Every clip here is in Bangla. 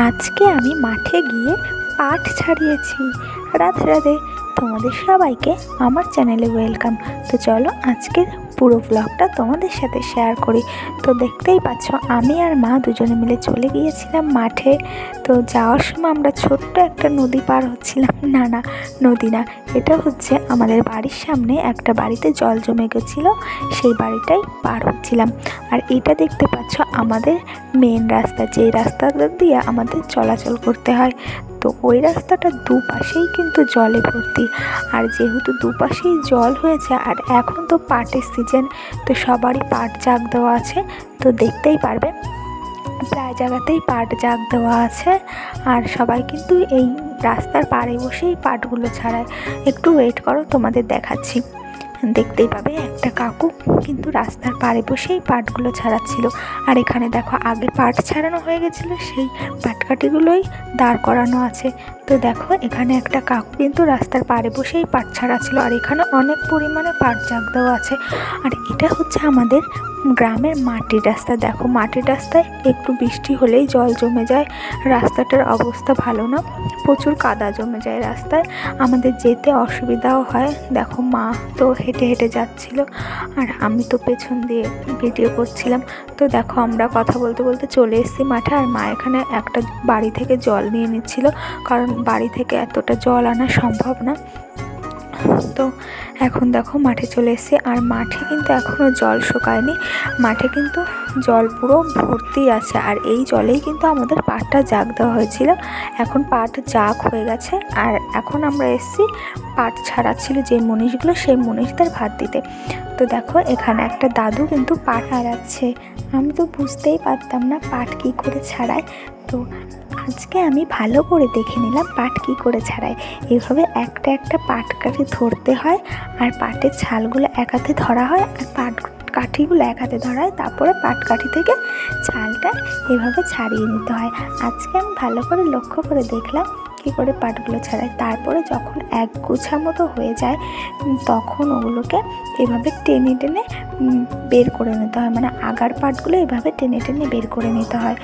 আজকে আমি মাঠে গিয়ে পাট ছাড়িয়েছি। রাধে রাধে, তোমাদের সবাইকে আমার চ্যানেলে ওয়েলকাম। তো চলো আজকের পুরো ব্লগটা তোমাদের সাথে শেয়ার করি। তো দেখতেই পাচ্ছ আমি আর মা দুজনে মিলে চলে গিয়েছিলাম মাঠে। তো যাওয়ার সময় আমরা ছোট্ট একটা নদী পার হচ্ছিলাম। না নদী না, এটা হচ্ছে আমাদের বাড়ির সামনে একটা বাড়িতে জল জমে গেছিলো, সেই বাড়িটাই পার হচ্ছিলাম। আর এটা দেখতে পাচ্ছ আমাদের মেন রাস্তা, যে রাস্তাটা দিয়ে আমাদের চলাচল করতে হয়। তো ওই রাস্তাটার দুপাশেই কিন্তু জলে ভর্তি। আর যেহেতু দুপাশেই জল হয়েছে আর এখন তো পাটের সিজন, তো সবারই পাট জাগ দেওয়া আছে। তো দেখতেই পারবে প্রায় জায়গাতেই পাট জাগ দেওয়া আছে। আর সবাই কিন্তু এই রাস্তার পাড়ে বসেই পাটগুলো ছাড়ায়। একটু ওয়েট করো, তোমাদের দেখাচ্ছি। দেখতেই পাবে একটা কাকু কিন্তু রাস্তার পাড়ে বসেই পাটগুলো ছাড়াচ্ছিল। আর এখানে দেখো আগে পাট ছাড়ানো হয়ে গেছিলো, সেই পাটকাঠিগুলোই দাঁড় করানো আছে। তো দেখো এখানে একটা কাকু কিন্তু রাস্তার পাড়ে বসেই পাট ছাড়াচ্ছিল। আর এখানে অনেক পরিমাণে পাট জাগ দেওয়া আছে। আর এটা হচ্ছে আমাদের গ্রামের মাটির রাস্তা। দেখো মাটির রাস্তায় একটু বৃষ্টি হলেই জল জমে যায়, রাস্তাটার অবস্থা ভালো না, প্রচুর কাদা জমে যায় রাস্তায়, আমাদের যেতে অসুবিধাও হয়। দেখো মা তো হেঁটে হেঁটে যাচ্ছিল আর আমি তো পেছন দিয়ে ভিডিও করছিলাম। তো দেখো আমরা কথা বলতে বলতে চলে এসেছি মাঠে। আর মা এখানে একটা বাড়ি থেকে জল নিয়ে নিচ্ছিল, কারণ বাড়ি থেকে এতটা জল আনা সম্ভব না। তো এখন দেখো মাঠে চলে এসেছি। আর মাঠে কিন্তু এখনও জল শুকায়নি, মাঠে কিন্তু জল পুরো ভর্তি আছে। আর এই জলেই কিন্তু আমাদের পাটটা জাগ দেওয়া হয়েছিল। এখন পাট জাগ হয়ে গেছে। আর এখন আমরা এসেছি পাট ছাড়াচ্ছিল যে মনীষগুলো, সেই মনীষদের ভাত দিতে। তো দেখো এখানে একটা দাদু কিন্তু পাট ছাড়াচ্ছে। আমি তো বুঝতেই পারতাম না পাট কী করে ছাড়ায়। তো আজকে আমি ভালো করে দেখে নিলাম পাট কী করে ছাড়ায়। এভাবে একটা একটা পাট কাঠি ধরতে হয়, আর পাটের ছালগুলো এক হাতে ধরা হয়, আর পাট কাঠিগুলো এক হাতে ধরা হয়। তারপরে পাট কাঠি থেকে ছালটা এভাবে ছাড়িয়ে নিতে হয়। আজকে আমি ভালো করে লক্ষ্য করে দেখলাম কী করে পাটগুলো ছাড়ায়। তারপরে যখন এক গোছা মতো হয়ে যায় তখন ওগুলোকে এভাবে টেনে টেনে বের করে নিতে হয়, মানে আগার পাটগুলো এভাবে টেনে টেনে বের করে নিতে হয়।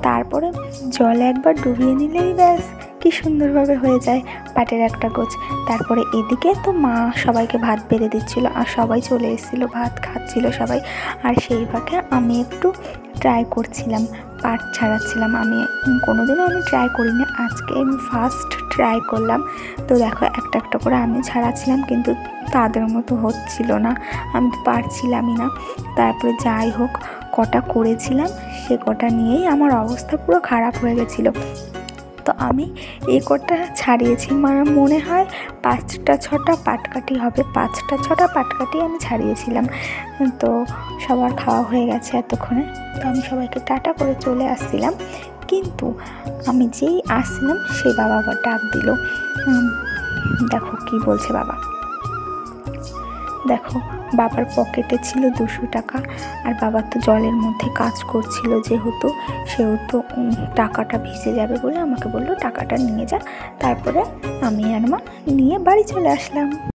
তারপরে জলে একবার ডুবিয়ে নিলেই ব্যাস কি সুন্দরভাবে হয়ে যায় পাটের একটা গোছ। তারপরে এদিকে তো মা সবাইকে ভাত বেড়ে দিচ্ছিল, আর সবাই চলে এসেছিলো, ভাত খাচ্ছিল সবাই। আর সেই ফাঁকে আমি একটু ট্রাই করছিলাম, পাট ছাড়াচ্ছিলাম। আমি কোনোদিনও ট্রাই করিনি, আজকে আমি ফার্স্ট ট্রাই করলাম। তো দেখো একটা একটা করে আমি ছাড়াচ্ছিলাম, কিন্তু তাদের মতো হচ্ছিল না, আমি তো পারছিলামই না। তারপরে যাই হোক কটা করেছিলাম সে কটা নিয়েই আমার অবস্থা পুরো খারাপ হয়ে গেছিলো। তো আমি এই কটা ছাড়িয়েছি, মানে মনে হয় 5-6টা পাটকাঠি হবে, 5-6টা পাটকাঠি আমি ছাড়িয়েছিলাম। তো সবার খাওয়া হয়ে গেছে এতক্ষণে। তো আমি সবাইকে টাটা করে চলে আসছিলাম, কিন্তু আমি যেই আসছিলাম সেই বাবা আবার ডাক দিল। দেখো কি বলছে বাবা। দেখো বাবার পকেটে ছিল 200 টাকা। আর বাবা তো জলের মধ্যে কাজ করছিল, যেহেতু সেহেতু টাকাটা ভিজে যাবে বলে আমাকে বললো টাকাটা নিয়ে যা। তারপরে আমি আর মা নিয়ে বাড়ি চলে আসলাম।